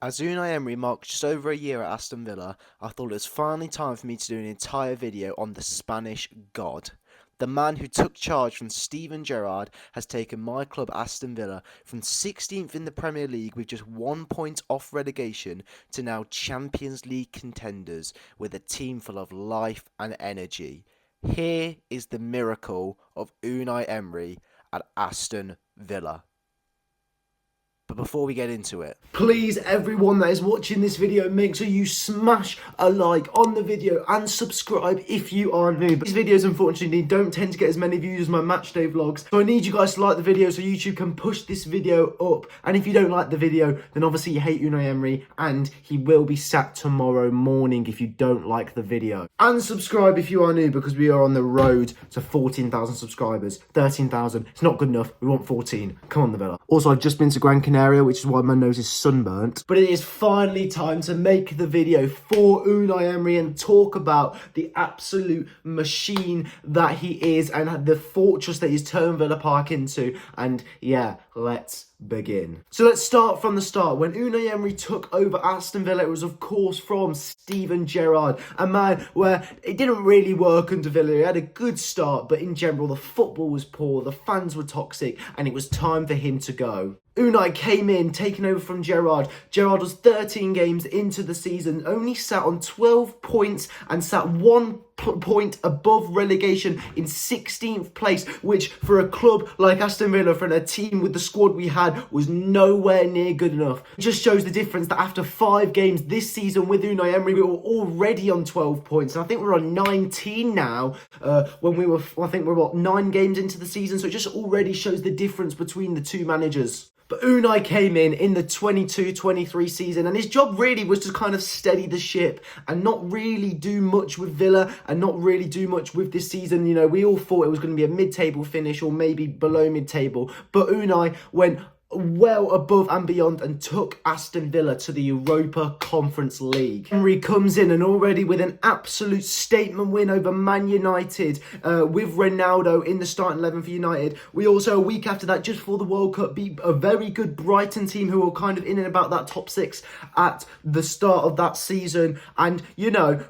As Unai Emery marked just over a year at Aston Villa, I thought it was finally time for me to do an entire video on the Spanish God. The man who took charge from Steven Gerrard has taken my club Aston Villa from 16th in the Premier League with just 1 point off relegation to now Champions League contenders with a team full of life and energy. Here is the miracle of Unai Emery at Aston Villa. But before we get into it, please, everyone that is watching this video, make sure you smash a like on the video and subscribe if you are new. These videos, unfortunately, don't tend to get as many views as my matchday vlogs, so I need you guys to like the video so YouTube can push this video up. And if you don't like the video, then obviously you hate Unai Emery, and he will be sacked tomorrow morning if you don't like the video. And subscribe if you are new, because we are on the road to 14,000 subscribers. 13,000, it's not good enough, we want 14. Come on, the Villa. Also, I've just been to Gran Canaria, which is why my nose is sunburnt. But it is finally time to make the video for Unai Emery and talk about the absolute machine that he is and the fortress that he's turned Villa Park into. And yeah, let's begin. So let's start from the start. When Unai Emery took over Aston Villa, it was of course from Steven Gerrard, a man where it didn't really work under Villa. He had a good start, but in general the football was poor, the fans were toxic, and it was time for him to go. Unai came in, taking over from Gerrard. Gerrard was 13 games into the season, only sat on 12 points and sat 1 point above relegation in 16th place, which for a club like Aston Villa, for a team with the squad we had, was nowhere near good enough. It just shows the difference that after 5 games this season with Unai Emery, we were already on 12 points. And I think we're on 19 now, when we were, I think we're, 9 games into the season. So it just already shows the difference between the two managers. But Unai came in the 22-23 season, and his job really was to kind of steady the ship and not really do much with Villa and not really do much with this season. You know, we all thought it was going to be a mid-table finish or maybe below mid-table, but Unai went well above and beyond and took Aston Villa to the Europa Conference League. Emery comes in and already with an absolute statement win over Man United, with Ronaldo in the starting 11 for United. We also, a week after that, just before the World Cup, beat a very good Brighton team who were kind of in and about that top 6 at the start of that season. And, you know,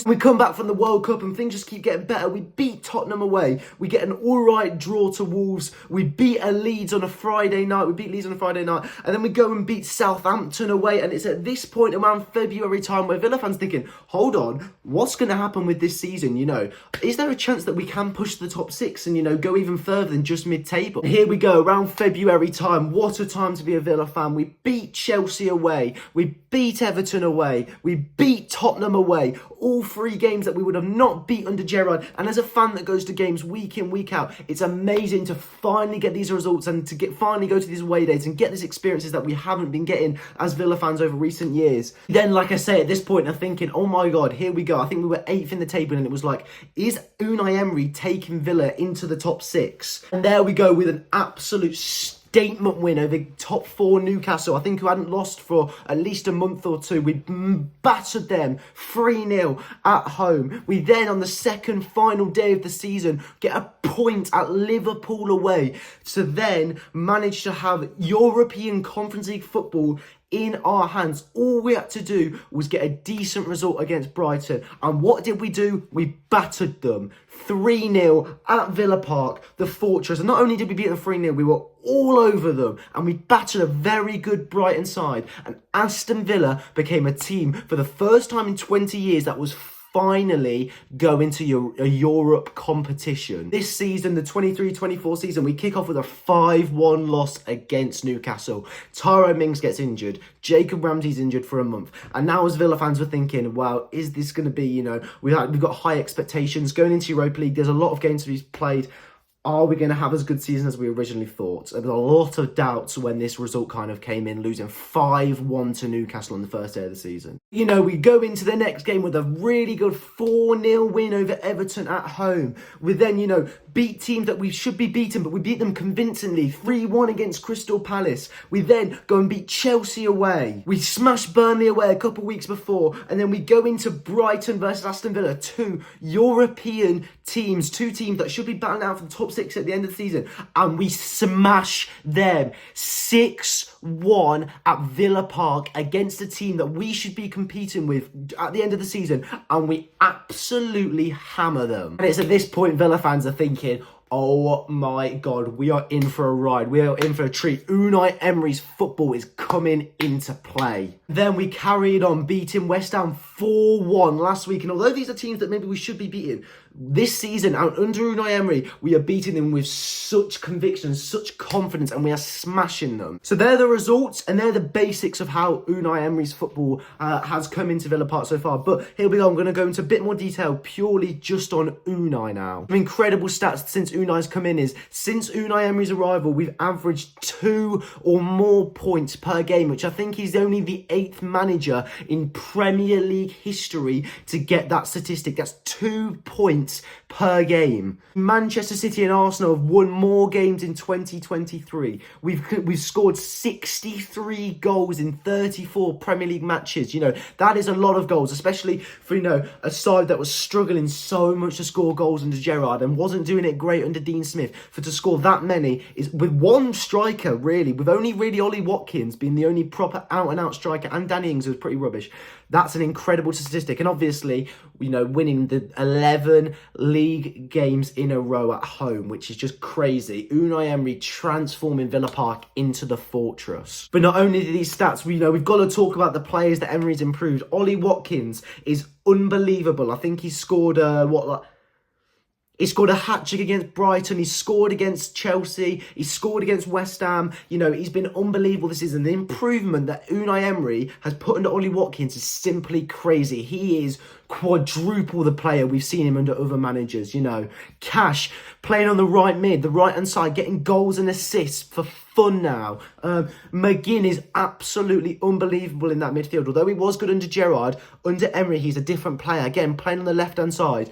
we come back from the World Cup and things just keep getting better. We beat Tottenham away. We get an alright draw to Wolves. We beat Leeds on a Friday night. We beat Leeds on a Friday night, and then we go and beat Southampton away. And it's at this point around February time where Villa fans thinking, hold on, what's going to happen with this season? You know, is there a chance that we can push the top 6 and, you know, go even further than just mid-table? Here we go, around February time. What a time to be a Villa fan. We beat Chelsea away, we beat Everton away, we beat Tottenham away, all 3 games that we would have not beat under Gerrard. And as a fan that goes to games week in, week out, it's amazing to finally get these results and to finally go to these away days and get these experiences that we haven't been getting as Villa fans over recent years. Then, like I say, at this point, I'm thinking, oh my God, here we go. I think we were 8th in the table, and it was like, is Unai Emery taking Villa into the top 6? And there we go with an absolute statement win over top 4 Newcastle, I think, who hadn't lost for at least a month or 2. We battered them 3-0 at home. We then, on the second final day of the season, get a point at Liverpool away to then manage to have European Conference League football in our hands. All we had to do was get a decent result against Brighton. And what did we do? We battered them 3-0 at Villa Park, the fortress. And not only did we beat them 3-0, we were all over them, and we battered a very good Brighton side. And Aston Villa became a team for the first time in 20 years that was finally go into a Europe competition. This season, the 23-24 season, we kick off with a 5-1 loss against Newcastle. Tyrone Mings gets injured. Jacob Ramsey's injured for a month. And now as Villa fans, we're thinking, wow, is this going to be, you know, we've got high expectations going into Europa League. There's a lot of games to be played. Are we going to have as good season as we originally thought? There was a lot of doubts when this result kind of came in, losing 5-1 to Newcastle on the first day of the season. You know, we go into the next game with a really good 4-0 win over Everton at home. We then, you know, beat teams that we should be beaten, but we beat them convincingly. 3-1 against Crystal Palace. We then go and beat Chelsea away. We smashed Burnley away a couple of weeks before, and then we go into Brighton versus Aston Villa, 2 European teams, 2 teams that should be battling out for the top six at the end of the season, and we smash them 6-1 at Villa Park against a team that we should be competing with at the end of the season, and we absolutely hammer them. And it's at this point Villa fans are thinking, oh my God, we are in for a ride. We are in for a treat. Unai Emery's football is coming into play. Then we carried on beating West Ham 4-1 last week. And although these are teams that maybe we should be beating, this season, under Unai Emery, we are beating them with such conviction, such confidence, and we are smashing them. So they're the results, and they're the basics of how Unai Emery's football has come into Villa Park so far. But here we go. I'm going to go into a bit more detail purely just on Unai now. Some incredible stats since Unai's come in is, since Unai Emery's arrival, we've averaged 2 or more points per game, which I think he's only the 8th manager in Premier League history to get that statistic. That's 2 points per game. Manchester City and Arsenal have won more games in 2023. We've scored 63 goals in 34 Premier League matches. You know, that is a lot of goals, especially for, you know, a side that was struggling so much to score goals under Gerrard and wasn't doing it great under Dean Smith. For to score that many is with one striker, really, with only really Ollie Watkins being the only proper out-and-out striker, and Danny Ings was pretty rubbish. That's an incredible statistic. And obviously, you know, winning the 11 league games in a row at home, which is just crazy. Unai Emery transforming Villa Park into the fortress. But not only do these stats, we've got to talk about the players that Emery's improved. Ollie Watkins is unbelievable. I think he scored, he scored a hat-trick against Brighton. He scored against Chelsea. He scored against West Ham. You know, he's been unbelievable this season. The improvement that Unai Emery has put into Ollie Watkins is simply crazy. He is quadruple the player we've seen him under other managers, you know. Cash playing on the right mid, the right-hand side, getting goals and assists for fun now. McGinn is absolutely unbelievable in that midfield. Although he was good under Gerrard, under Emery, he's a different player. Again, playing on the left-hand side,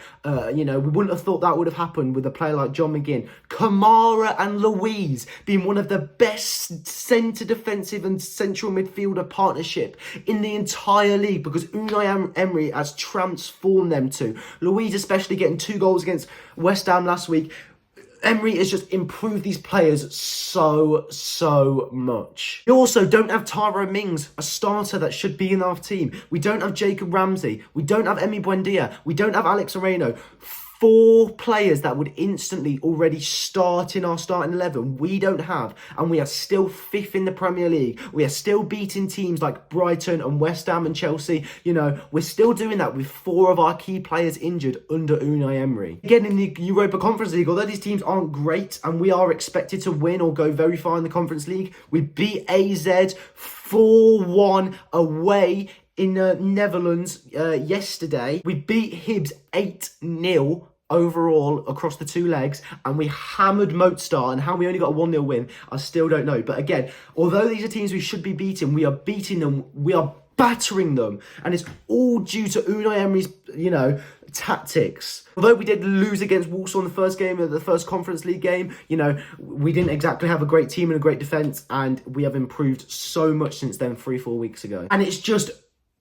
you know, we wouldn't have thought that would have happened with a player like John McGinn. Kamara and Louise being one of the best centre defensive and central midfielder partnership in the entire league, because Unai Emery has transformed them to. Louise especially getting 2 goals against West Ham last week. Emery has just improved these players so much. We also don't have Tyrone Mings, a starter that should be in our team. We don't have Jacob Ramsey. We don't have Emi Buendia. We don't have Alex Moreno. 4 players that would instantly already start in our starting 11 we don't have, and we are still 5th in the Premier League. We are still beating teams like Brighton and West Ham and Chelsea. You know, we're still doing that with 4 of our key players injured under Unai Emery. Again, in the Europa Conference League, although these teams aren't great and we are expected to win or go very far in the Conference League, we beat AZ 4-1 away in Netherlands yesterday. We beat Hibs 8-0 overall across the 2 legs, and we hammered Mozart. And how we only got a 1-0 win, I still don't know. But again, although these are teams we should be beating, we are beating them. We are battering them, and it's all due to Unai Emery's, you know, tactics. Although we did lose against Walsall in the first game of the first Conference League game, you know, we didn't exactly have a great team and a great defence, and we have improved so much since then 3-4 weeks ago. And it's just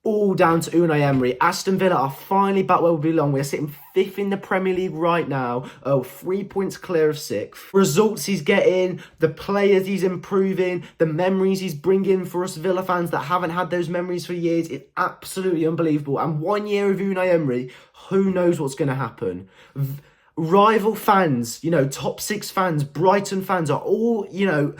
all down to Unai Emery. Aston Villa are finally back where we belong. We're sitting 5th in the Premier League right now. 3 points clear of 6th. Results he's getting, the players he's improving, the memories he's bringing for us Villa fans that haven't had those memories for years. It's absolutely unbelievable. And 1 year of Unai Emery, who knows what's going to happen. Rival fans, you know, top 6 fans, Brighton fans are all, you know,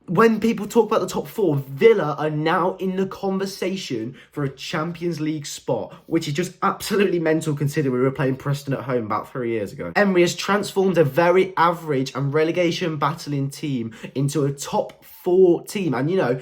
when people talk about the top 4, Villa are now in the conversation for a Champions League spot, which is just absolutely mental considering we were playing Preston at home about 3 years ago. Emery has transformed a very average and relegation battling team into a top 4 team. And, you know,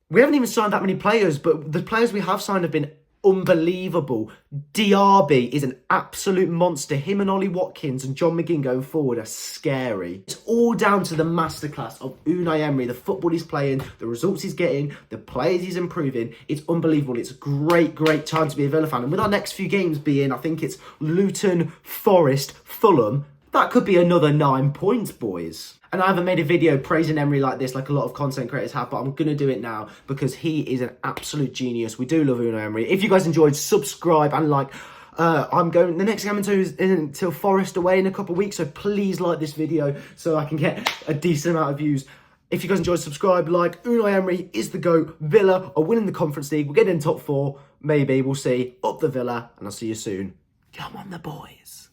we haven't even signed that many players, but the players we have signed have been unbelievable. Diaby is an absolute monster. Him and Ollie Watkins and John McGinn going forward are scary. It's all down to the masterclass of Unai Emery, the football he's playing, the results he's getting, the players he's improving. It's unbelievable. It's a great time to be a Villa fan. And with our next few games being, I think it's Luton, Forest, Fulham, that could be another 9 points, boys. And I haven't made a video praising Emery like this, like a lot of content creators have, but I'm going to do it now because he is an absolute genius. We do love Unai Emery. If you guys enjoyed, subscribe and like. The next game is until Forest away in a couple of weeks, so please like this video so I can get a decent amount of views. If you guys enjoyed, subscribe, like. Unai Emery is the GOAT. Villa are winning the Conference League. We'll get in top 4, maybe, we'll see. Up the Villa, and I'll see you soon. Come on, the boys.